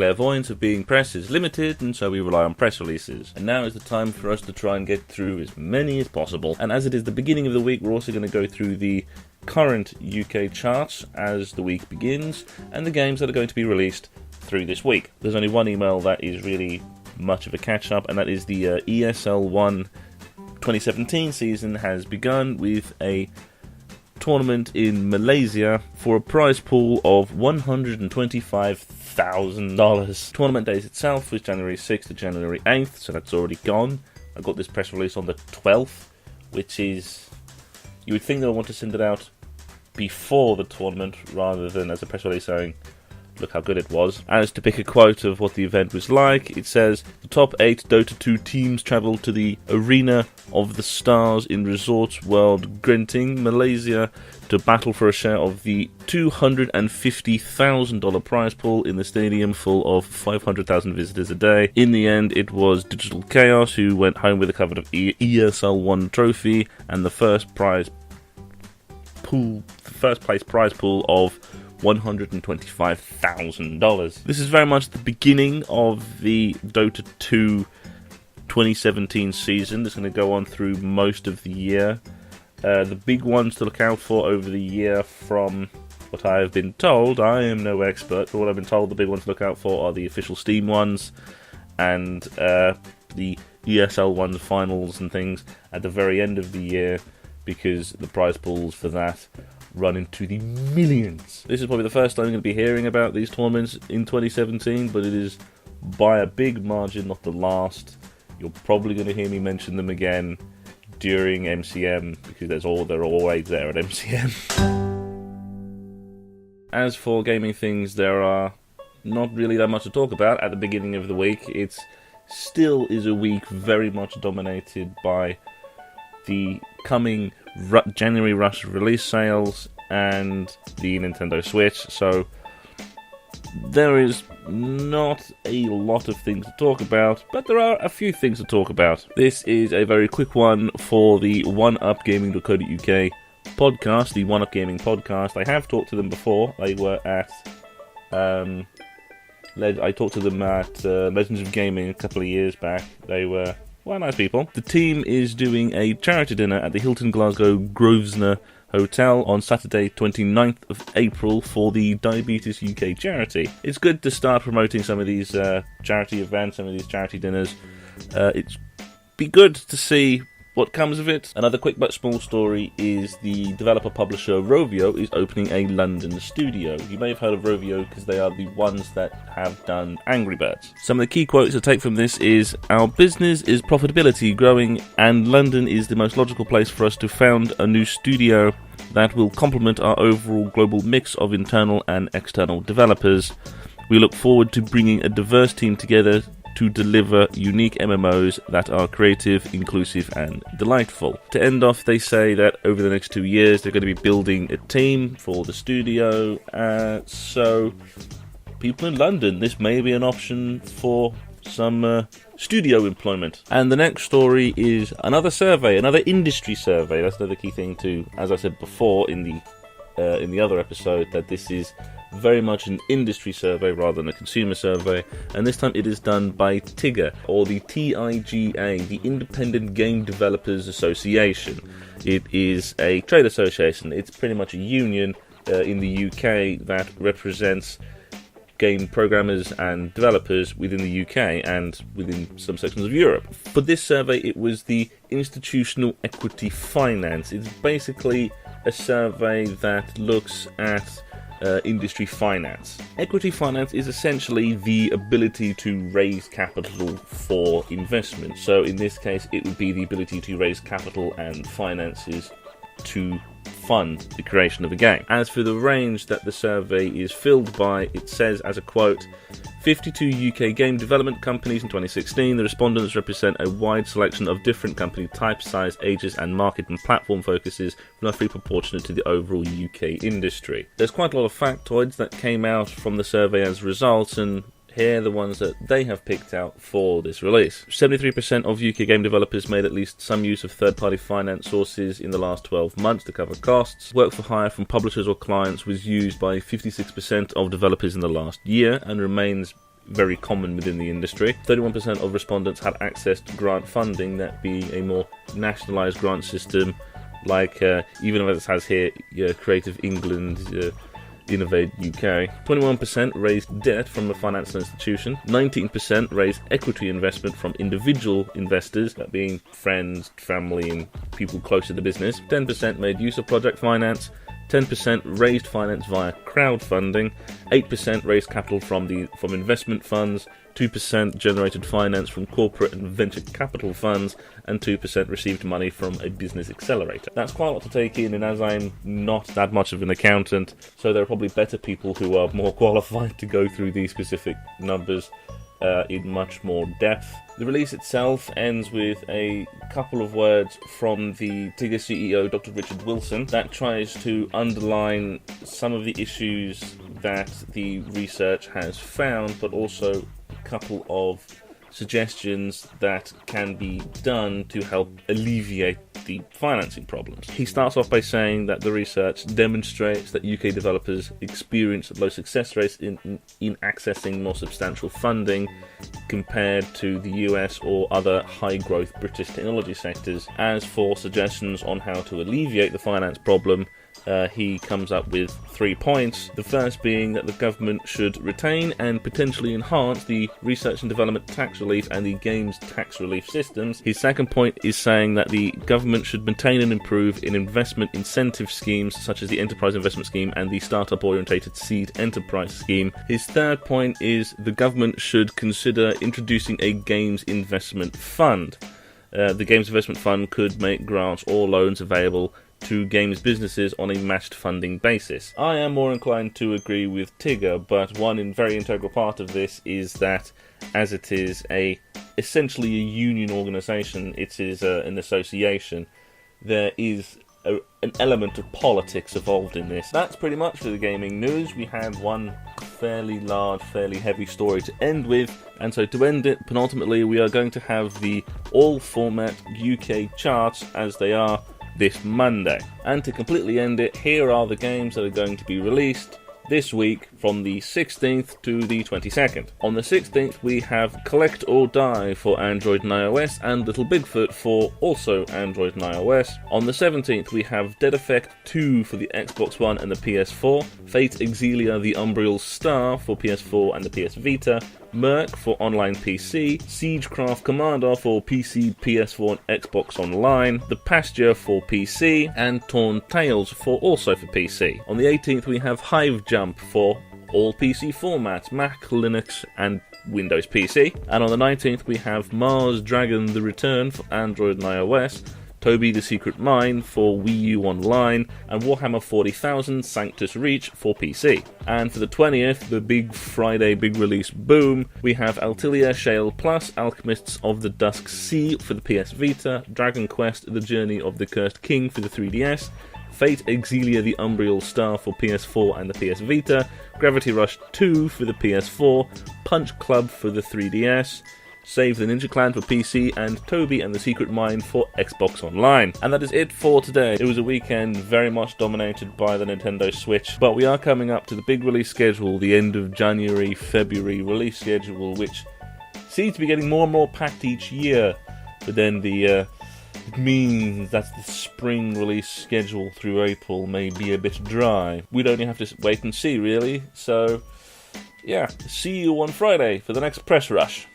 clairvoyance of being press is limited, and so we rely on press releases. And now is the time for us to try and get through as many as possible. And as it is the beginning of the week, we're also going to go through the current UK charts as the week begins, and the games that are going to be released through this week. There's only one email that is really much of a catch-up, and that is the ESL 1 2017 season has begun with a tournament in Malaysia for a prize pool of $125,000. Tournament days itself was January 6th to January 8th, so that's already gone. I got this press release on the 12th, which is... you would think they'll want to send it out before the tournament rather than as a press release saying, look how good it was. As to pick a quote of what the event was like, it says, the top 8 Dota 2 teams travelled to the Arena of the Stars in Resorts World Genting, Malaysia, to battle for a share of the $250,000 prize pool in the stadium full of 500,000 visitors a day. In the end, it was Digital Chaos who went home with a coveted ESL 1 trophy and the first place prize pool of $125,000. This is very much the beginning of the Dota 2 2017 season. That's going to go on through most of the year. The big ones to look out for over the year, from what I have been told, I am no expert, but what I've been told the big ones to look out for are the official Steam ones and the ESL 1 finals and things at the very end of the year, because the prize pools for that run into the millions. This is probably the first time I'm going to be hearing about these tournaments in 2017, but it is by a big margin not the last. You're probably going to hear me mention them again during MCM, because they're always there at MCM. As for gaming things, there are not really that much to talk about at the beginning of the week. It still is a week very much dominated by the coming January rush release sales and the Nintendo Switch, so there is not a lot of things to talk about, but there are a few things to talk about. This is a very quick one for the OneUpGaming.co.uk podcast, the OneUpGaming podcast. I have talked to them before. They were at I talked to them at Legends of Gaming a couple of years back. They were nice people. The team is doing a charity dinner at the Hilton Glasgow Grosvenor Hotel on Saturday 29th of April for the Diabetes UK charity. It's good to start promoting some of these charity events, some of these charity dinners. It's be good to see what comes of it. Another quick but small story is the developer-publisher Rovio is opening a London studio. You may have heard of Rovio because they are the ones that have done Angry Birds. Some of the key quotes to take from this is, our business is profitability growing, and London is the most logical place for us to found a new studio that will complement our overall global mix of internal and external developers. We look forward to bringing a diverse team together to deliver unique MMOs that are creative, inclusive and delightful. To end off, they say that over the next 2 years they're going to be building a team for the studio, so people in London, this may be an option for some studio employment. And the next story is another survey, another industry survey. That's another key thing too, as I said before in the other episode, that this is very much an industry survey rather than a consumer survey, and this time it is done by TIGA, or the TIGA, the Independent Game Developers Association. It is a trade association. It's pretty much a union in the UK that represents game programmers and developers within the UK and within some sections of Europe. For this survey, it was the Institutional Equity Finance. It's basically a survey that looks at industry finance. Equity finance is essentially the ability to raise capital for investment. So in this case, it would be the ability to raise capital and finances to fund the creation of a game. As for the range that the survey is filled by, it says as a quote, 52 UK game development companies in 2016. The respondents represent a wide selection of different company types, size, ages and market and platform focuses, roughly proportionate to the overall UK industry. There's quite a lot of factoids that came out from the survey as results, and here are the ones that they have picked out for this release. 73% of UK game developers made at least some use of third-party finance sources in the last 12 months to cover costs. Work for hire from publishers or clients was used by 56% of developers in the last year and remains very common within the industry. 31% of respondents had access to grant funding, that being a more nationalised grant system, like even as it has here, Creative England, Innovate UK. 21% raised debt from a financial institution. 19% raised equity investment from individual investors, that being friends, family, and people close to the business. 10% made use of project finance. 10% raised finance via crowdfunding, 8% raised capital from investment funds, 2% generated finance from corporate and venture capital funds, and 2% received money from a business accelerator. That's quite a lot to take in, and as I'm not that much of an accountant, so there are probably better people who are more qualified to go through these specific numbers in much more depth. The release itself ends with a couple of words from the TIGA CEO, Dr. Richard Wilson, that tries to underline some of the issues that the research has found, but also a couple of suggestions that can be done to help alleviate the financing problems. He starts off by saying that the research demonstrates that UK developers experience low success rates in accessing more substantial funding compared to the US or other high-growth British technology sectors. As for suggestions on how to alleviate the finance problem, he comes up with 3 points. The first being that the government should retain and potentially enhance the research and development tax relief and the games tax relief systems. His second point is saying that the government should maintain and improve in investment incentive schemes such as the Enterprise Investment Scheme and the Startup Orientated Seed Enterprise Scheme. His third point is the government should consider introducing a games investment fund. The games investment fund could make grants or loans available to games businesses on a matched funding basis. I am more inclined to agree with TIGA, but one very integral part of this is that as it is essentially a union organisation, it is an association, there is an element of politics involved in this. That's pretty much for the gaming news. We had one fairly large, fairly heavy story to end with, and so to end it, penultimately, we are going to have the all-format UK charts as they are this Monday. And to completely end it, here are the games that are going to be released this week from the 16th to the 22nd. On the 16th we have Collect or Die for Android and iOS and Little Bigfoot for also Android and iOS. On the 17th we have Dead Effect 2 for the Xbox One and the PS4, Fate Exilia the Umbriel Star for PS4 and the PS Vita, Merc for online PC, Siegecraft Commander for PC, PS4 and Xbox Online, The Pasture for PC, and Torn Tales for also for PC. On the 18th we have Hive Jump for all PC formats, Mac, Linux and Windows PC. And on the 19th we have Mars Dragon The Return for Android and iOS, Toby the Secret Mine for Wii U Online, and Warhammer 40,000 Sanctus Reach for PC. And for the 20th, the big Friday big release boom, we have Altilia Shale Plus, Alchemists of the Dusk Sea for the PS Vita, Dragon Quest The Journey of the Cursed King for the 3DS, Fate Exilia the Umbriel Star for PS4 and the PS Vita, Gravity Rush 2 for the PS4, Punch Club for the 3DS, Save the Ninja Clan for PC, and Toby and the Secret Mine for Xbox Online. And that is it for today. It was a weekend very much dominated by the Nintendo Switch, but we are coming up to the big release schedule, the end of January, February release schedule, which seems to be getting more and more packed each year. But then it means that the spring release schedule through April may be a bit dry. We'd only have to wait and see, really. So, yeah, see you on Friday for the next press rush.